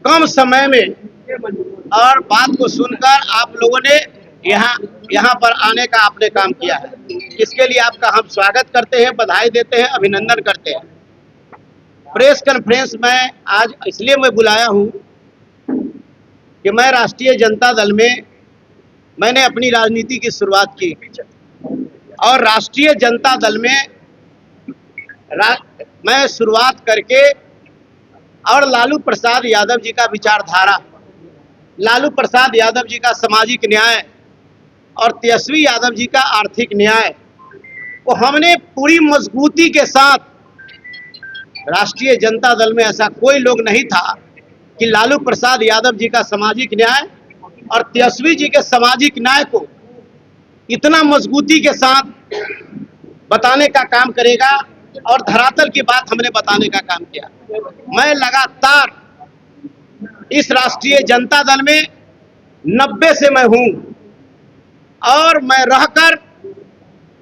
कम समय में और बात को सुनकर आप लोगों ने यहाँ पर आने का आपने काम किया है। इसके लिए आपका हम स्वागत करते हैं, बधाई देते हैं, अभिनंदन करते हैं। प्रेस कॉन्फ्रेंस में आज इसलिए मैं बुलाया हूँ कि मैं राष्ट्रीय जनता दल में मैंने अपनी राजनीति की शुरुआत की और राष्ट्रीय जनता दल में मैं शुरुआत करके और लालू प्रसाद यादव जी का विचारधारा, लालू प्रसाद यादव जी का सामाजिक न्याय और तेजस्वी यादव जी का आर्थिक न्याय को हमने पूरी मजबूती के साथ, राष्ट्रीय जनता दल में ऐसा कोई लोग नहीं था कि लालू प्रसाद यादव जी का सामाजिक न्याय और तेजस्वी जी के सामाजिक न्याय को इतना मजबूती के साथ बताने का काम करेगा और धरातल की बात हमने बताने का काम किया। मैं लगातार इस राष्ट्रीय जनता दल में 90 से मैं हूं और मैं रहकर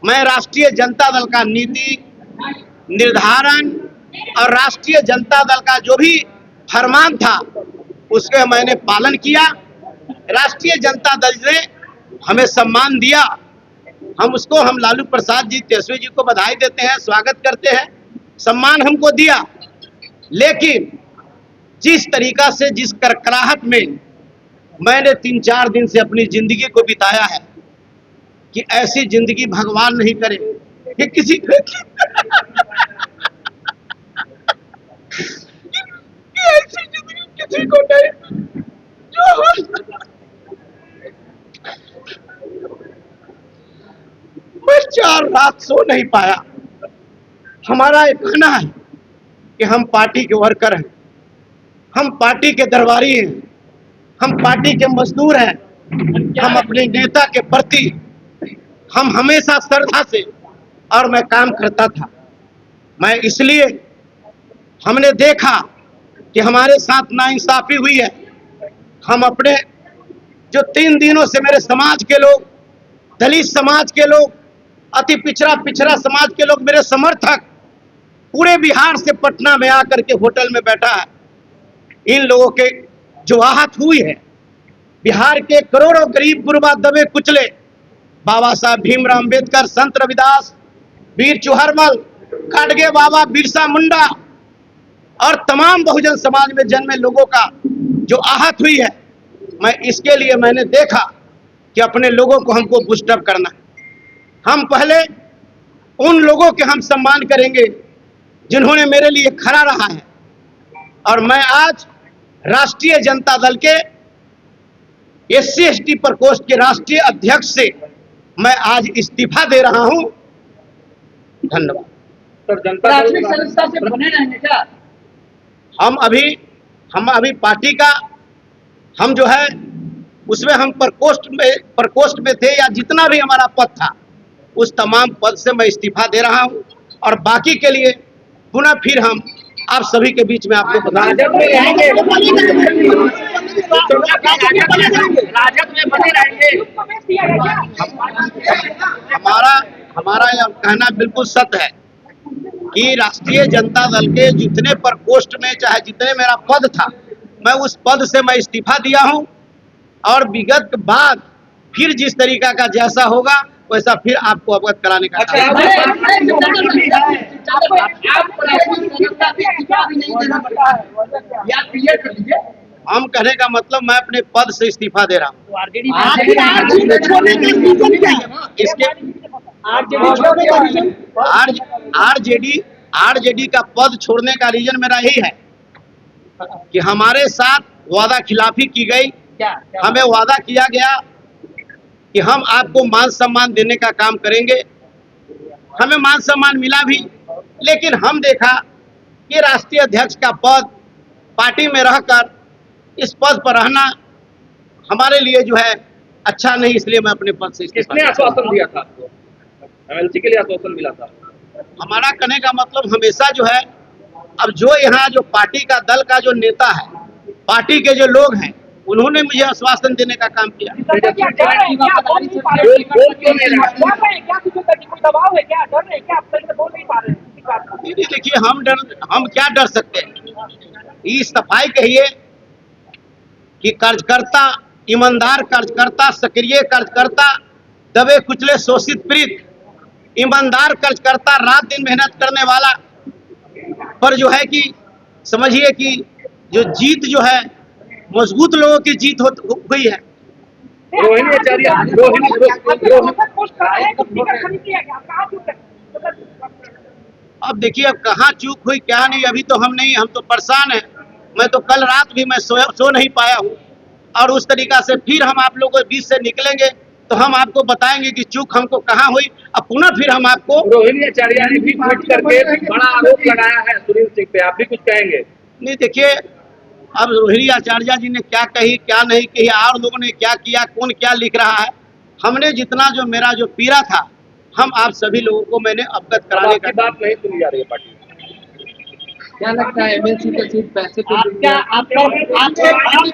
मैं राष्ट्रीय जनता दल का नीति निर्धारण और राष्ट्रीय जनता दल का जो भी फरमान था उसके मैंने पालन किया। राष्ट्रीय जनता दल ने हमें सम्मान दिया, हम लालू प्रसाद जी, तेजस्वी जी को बधाई देते हैं, स्वागत करते हैं, सम्मान हमको दिया। लेकिन जिस तरीका से, जिस करकराहट में मैंने 3-4 दिन से अपनी जिंदगी को बिताया है कि ऐसी जिंदगी भगवान नहीं करे कि किसी ऐसी जिंदगी किसी को नहीं जो मैं 4 रात सो नहीं पाया। हमारा एक कहना है कि हम पार्टी के वर्कर हैं, हम पार्टी के दरबारी हैं, हम पार्टी के मजदूर हैं। हम अपने नेता के प्रति हम हमेशा श्रद्धा से और मैं काम करता था। मैं इसलिए हमने देखा कि हमारे साथ नाइंसाफी हुई है। हम अपने जो 3 दिनों से मेरे समाज के लोग, दलित समाज के लोग, अति पिछड़ा समाज के लोग, मेरे समर्थक पूरे बिहार से पटना में आकर के होटल में बैठा है। इन लोगों के जो आहत हुई है, बिहार के करोड़ों गरीब गुरबा दबे कुचले, बाबा साहब भीमराव अम्बेडकर, संत रविदास, वीर चुहरमल, खाटगे बाबा, बिरसा मुंडा और तमाम बहुजन समाज में जन्मे लोगों का जो आहत हुई है, मैं इसके लिए मैंने देखा कि अपने लोगों को हमको बूस्टअप करना है। हम पहले उन लोगों के हम सम्मान करेंगे जिन्होंने मेरे लिए खड़ा रहा है। और मैं आज राष्ट्रीय जनता दल के SC ST प्रकोष्ठ के राष्ट्रीय अध्यक्ष से मैं आज इस्तीफा दे रहा हूं। धन्यवाद। सर, जनता दल सदस्यता से बने रहेंगे क्या? हम अभी पार्टी का हम जो है उसमें हम प्रकोष्ठ में थे, या जितना भी हमारा पद था उस तमाम पद से मैं इस्तीफा दे रहा हूं और बाकी के लिए पुनः फिर हम आप सभी के बीच में आपको बता राजद में बने रहेंगे। हमारा यह कहना बिल्कुल सत्य है कि राष्ट्रीय जनता दल के जितने प्रकोष्ठ में चाहे जितने मेरा पद था, मैं उस पद से मैं इस्तीफा दिया हूं और विगत बाद फिर जिस तरीका का जैसा होगा वैसा फिर आपको अवगत कराने का हम कहने का मतलब मैं अपने पद से इस्तीफा दे रहा हूँ। इसके आरजेडी का पद छोड़ने का रीजन मेरा यही है कि हमारे साथ वादा खिलाफी की गई। हमें वादा किया गया कि हम आपको मान सम्मान देने का काम करेंगे। हमें मान सम्मान मिला भी, लेकिन हम देखा कि राष्ट्रीय अध्यक्ष का पद पार्टी में रहकर इस पद पर रहना हमारे लिए जो है अच्छा नहीं, इसलिए मैं अपने पद से किसने आश्वासन दिया था आपको? MLC के लिए आश्वासन मिला था? हमारा कहने का मतलब हमेशा जो है, अब जो यहाँ जो पार्टी का दल का जो नेता है, पार्टी के जो लोग हैं, उन्होंने मुझे आश्वासन देने का काम किया। देखिए हम क्या डर सकते हैं? इस सफाई कहिए कि कार्यकर्ता, ईमानदार कार्यकर्ता, सक्रिय कार्यकर्ता, दबे कुचले शोषित पीड़ित, ईमानदार कार्यकर्ता, रात दिन मेहनत करने वाला पर जो है कि समझिए कि जो जीत जो है मजबूत लोगों की जीत हुई है। रोहिणी आचार्य अब देखिए अब कहाँ चूक हुई क्या नहीं, अभी तो हम तो परेशान हैं। मैं तो कल रात भी मैं सो नहीं पाया हूँ और उस तरीका से फिर हम आप लोगों के बीच से निकलेंगे तो हम आपको बताएंगे कि चूक हमको कहाँ हुई। अब पुनः फिर हम आपको रोहिणी आचार्य ने भी ट्वीट करके बड़ा आरोप लगाया है सुनील सिंह पे, आप भी कुछ कहेंगे? नहीं, देखिए अब रोहिणी आचार्य जी ने क्या कही क्या नहीं कही और लोगों ने क्या किया, कौन क्या लिख रहा है, हमने जितना जो मेरा जो पीड़ा था हम आप सभी लोगों को मैंने अवगत कराने का। बात नहीं सुनी जा रही है पार्टी। क्या लगता है एमएलसी का सीट पैसे पे आपका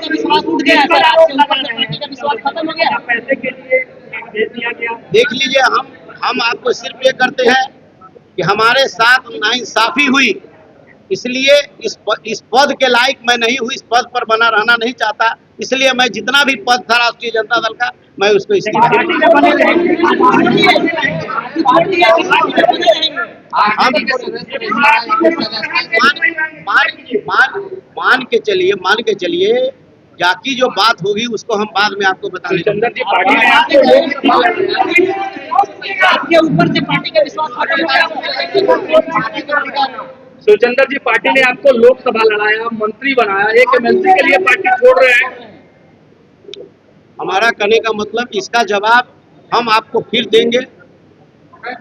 विश्वास उठ गया सर? आपके ऊपर पार्टी का विश्वास खत्म हो गया? पैसे के लिए दे दिया गया। देख लीजिए, हम आपको सिर्फ ये करते हैं कि हमारे साथ नाइंसाफी हुई, इसलिए इस पद के लायक मैं नहीं हूँ, इस पद पर बना रहना नहीं चाहता, इसलिए मैं जितना भी पद था राष्ट्रीय जनता दल का मैं उसको इस्तीफा मान के चलिए बाकी जो बात होगी उसको हम बाद में आपको बता देंगे। चंदर जी पार्टी ने आपके ऊपर से पार्टी का विश्वास खत्म हो गया। सुचंदर जी पार्टी ने आपको लोकसभा लड़ाया, मंत्री बनाया, एक एमएलसी के लिए पार्टी छोड़ रहे हैं। हमारा कहने का मतलब इसका जवाब हम आपको फिर देंगे।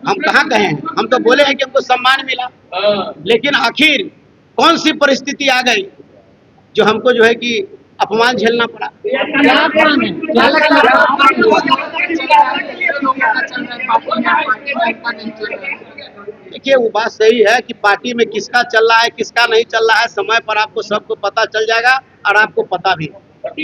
हम कहाँ गए हैं, हम तो बोले हैं कि हमको सम्मान मिला, लेकिन आखिर कौन सी परिस्थिति आ गई जो हमको जो है कि अपमान झेलना पड़ा। देखिए वो बात सही है कि पार्टी में किसका चल रहा है किसका नहीं चल रहा है, समय पर आपको सबको पता चल जाएगा और आपको पता भी। अब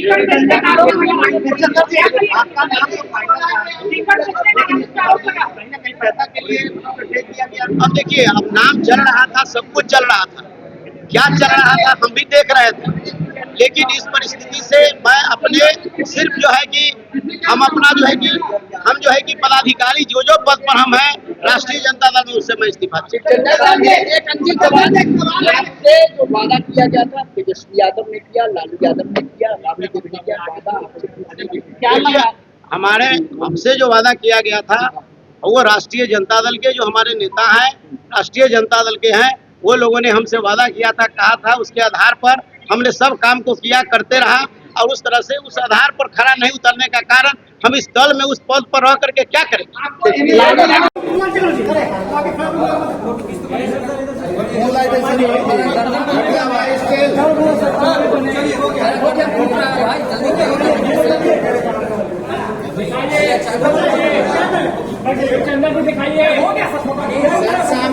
देखिए अब नाम चल रहा था, सब कुछ चल रहा था, क्या चल रहा था हम भी देख रहे थे, लेकिन इस परिस्थिति से मैं अपने सिर्फ जो है कि हम अपना जो है कि पदाधिकारी जो पद पर हम हैं राष्ट्रीय जनता दल में, उससे मैं इस्तीफा जो वादा किया गया था तेजस्वी यादव ने किया, लालू यादव ने किया, राबड़ी देवी ने किया, वादा आपसे पूछने की क्या लगा? हमारे हमसे जो वादा किया गया था वो राष्ट्रीय जनता दल के जो हमारे नेता हैं, राष्ट्रीय जनता दल के हैं, वो लोगों ने हमसे वादा किया था, कहा था, उसके आधार पर हमने सब काम को किया, करते रहा और उस तरह से उस आधार पर खड़ा नहीं उतरने का कारण हम इस दल में उस पद पर रह करके क्या करें।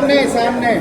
सामने